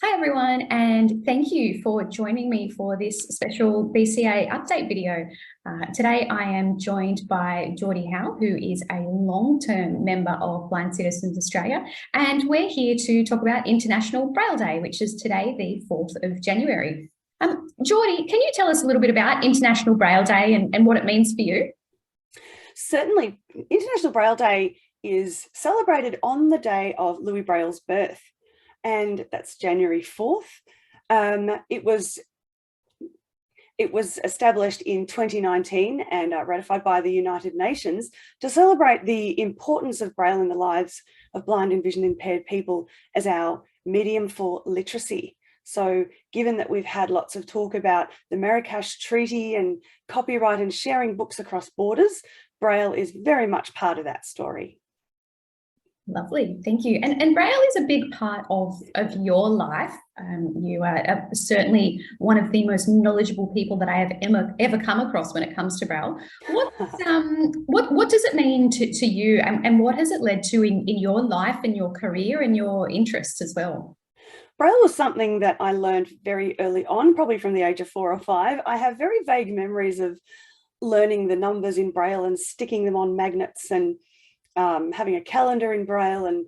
Hi everyone, and thank you for joining me for this special BCA update video. Today I am joined by Jordie Howell, who is a long-term member of Blind Citizens Australia, and we're here to talk about International Braille Day, which is today, the 4th of January. Jordie, can you tell us a little bit about International Braille Day and what it means for you? Certainly. International Braille Day is celebrated on the day of Louis Braille's birth, and that's January 4th. It was established in 2019 and ratified by the United Nations to celebrate the importance of Braille in the lives of blind and vision impaired people as our medium for literacy. So given that we've had lots of talk about the Marrakesh Treaty and copyright and sharing books across borders, Braille is very much part of that story. Lovely, thank you. And Braille is a big part of your life. You are certainly one of the most knowledgeable people that I have ever come across when it comes to Braille. What does it mean to you, and what has it led to in your life and your career and your interests as well? Braille was something that I learned very early on, probably from the age of 4 or 5. I have very vague memories of learning the numbers in Braille and sticking them on magnets and having a calendar in Braille and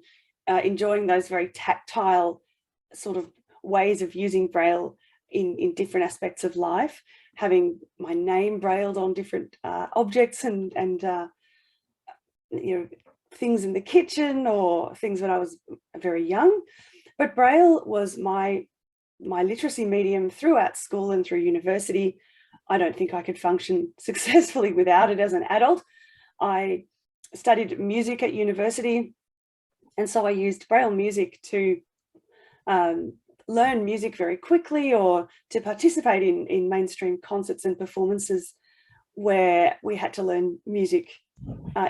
enjoying those very tactile sort of ways of using Braille in different aspects of life, having my name brailled on different objects and you know, things in the kitchen or things when I was very young. But Braille was my literacy medium throughout school and through university. I don't think I could function successfully without it as an adult. I studied music at university, and so I used Braille music to learn music very quickly or to participate in mainstream concerts and performances where we had to learn music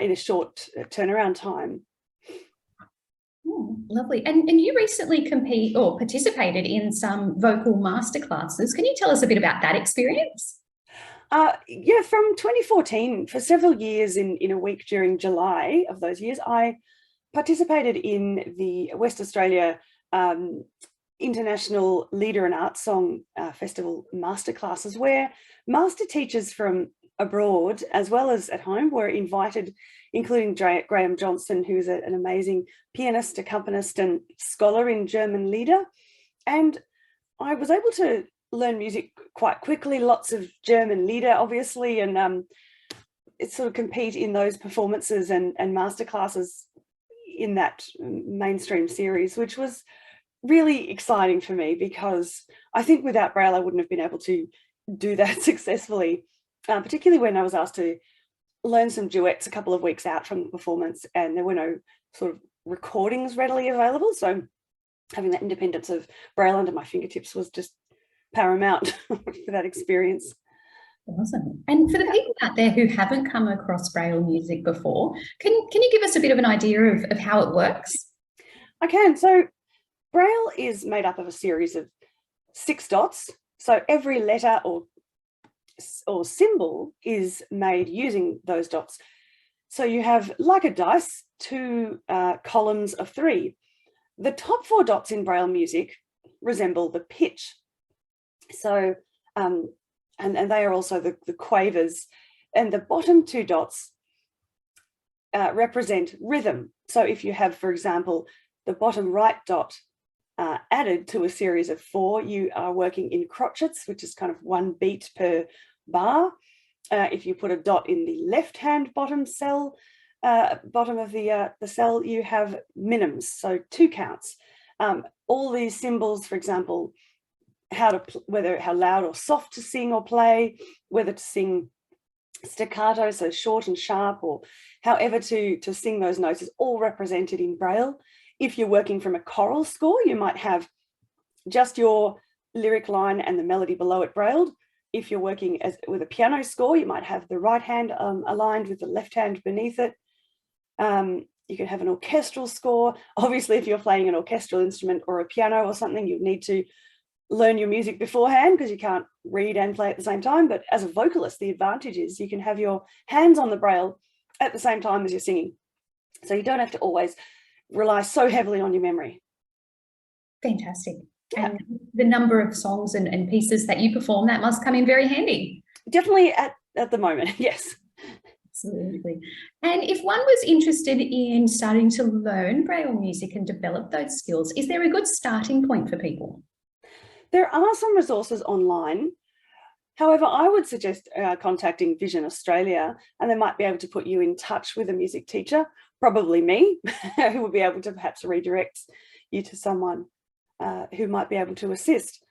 in a short turnaround time. Oh, lovely. And you recently participated in some vocal masterclasses. Can you tell us a bit about that experience? Yeah, from 2014, for several years in a week during July of those years, I participated in the West Australia International Leader and Art Song Festival masterclasses, where master teachers from abroad as well as at home were invited, including Graham Johnson, who's an amazing pianist, accompanist and scholar in German Lieder. And I was able to learn music quite quickly, lots of German Lieder, obviously, and it sort of compete in those performances and masterclasses in that mainstream series, which was really exciting for me because I think without Braille, I wouldn't have been able to do that successfully, particularly when I was asked to learn some duets a couple of weeks out from the performance and there were no sort of recordings readily available. So having that independence of Braille under my fingertips was just paramount for that experience. Awesome. And for the people out there who haven't come across Braille music before, can you give us a bit of an idea of how it works? I can. So Braille is made up of a series of 6 dots. So every letter or symbol is made using those dots. So you have, like a dice, 2 columns of 3. The top 4 dots in Braille music resemble the pitch. So, and they are also the quavers, and the bottom 2 dots represent rhythm. So if you have, for example, the bottom right dot added to a series of 4, you are working in crotchets, which is kind of 1 beat per bar. If you put a dot in the left-hand bottom cell, bottom of the cell, you have minims, so 2 counts. All these symbols, for example, how loud or soft to sing or play, whether to sing staccato, so short and sharp, or however to sing those notes is all represented in Braille. If you're working from a choral score, you might have just your lyric line and the melody below it brailled. If you're working with a piano score, you might have the right hand aligned with the left hand beneath it. You can have an orchestral score. Obviously, if you're playing an orchestral instrument or a piano or something, you need to learn your music beforehand because you can't read and play at the same time. But as a vocalist, the advantage is you can have your hands on the Braille at the same time as you're singing. So you don't have to always rely so heavily on your memory. Fantastic. Yeah. And the number of songs and pieces that you perform, that must come in very handy. Definitely at the moment, yes. Absolutely. And if one was interested in starting to learn Braille music and develop those skills, is there a good starting point for people? There are some resources online. However, I would suggest contacting Vision Australia, and they might be able to put you in touch with a music teacher, probably me, who will be able to perhaps redirect you to someone who might be able to assist.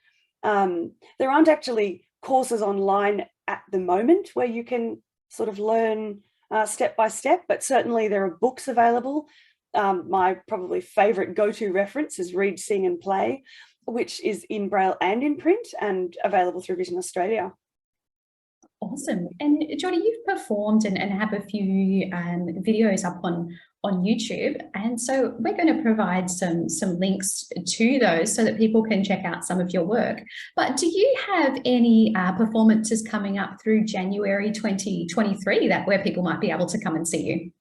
There aren't actually courses online at the moment where you can sort of learn step by step, but certainly there are books available. My probably favourite go-to reference is Read, Sing and Play, which is in Braille and in print and available through Vision Australia. Awesome. And Jordie, you've performed and have a few videos up on YouTube. And so we're going to provide some links to those so that people can check out some of your work. But do you have any performances coming up through January 2023 where people might be able to come and see you?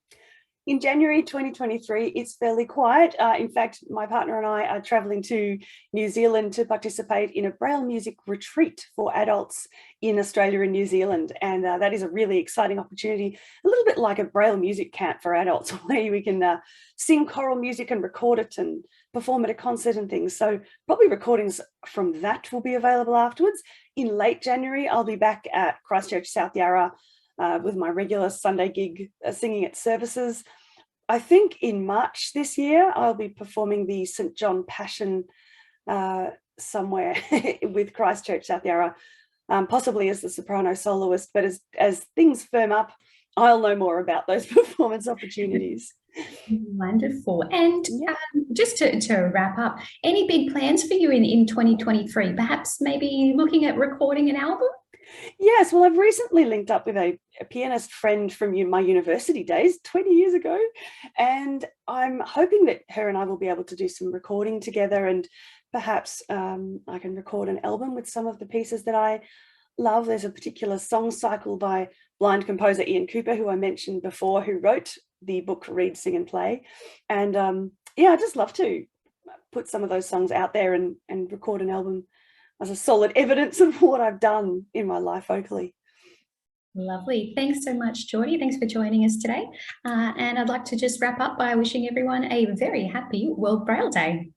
In January 2023, it's fairly quiet. In fact, my partner and I are travelling to New Zealand to participate in a Braille music retreat for adults in Australia and New Zealand. And that is a really exciting opportunity, a little bit like a Braille music camp for adults, where we can sing choral music and record it and perform at a concert and things. So probably recordings from that will be available afterwards. In late January, I'll be back at Christchurch, South Yarra, with my regular Sunday gig singing at services. I think in March this year, I'll be performing the St. John Passion somewhere with Christchurch, South Yarra, possibly as the soprano soloist. But as things firm up, I'll know more about those performance opportunities. Wonderful. And just to wrap up, any big plans for you in 2023? Perhaps maybe looking at recording an album? Yes, well, I've recently linked up with a pianist friend from my university days 20 years ago, and I'm hoping that her and I will be able to do some recording together, and perhaps I can record an album with some of the pieces that I love. There's a particular song cycle by blind composer Ian Cooper, who I mentioned before, who wrote the book Read, Sing and Play. And I just love to put some of those songs out there and record an album as a solid evidence of what I've done in my life vocally. Lovely. Thanks so much, Jordie. Thanks for joining us today. And I'd like to just wrap up by wishing everyone a very happy World Braille Day.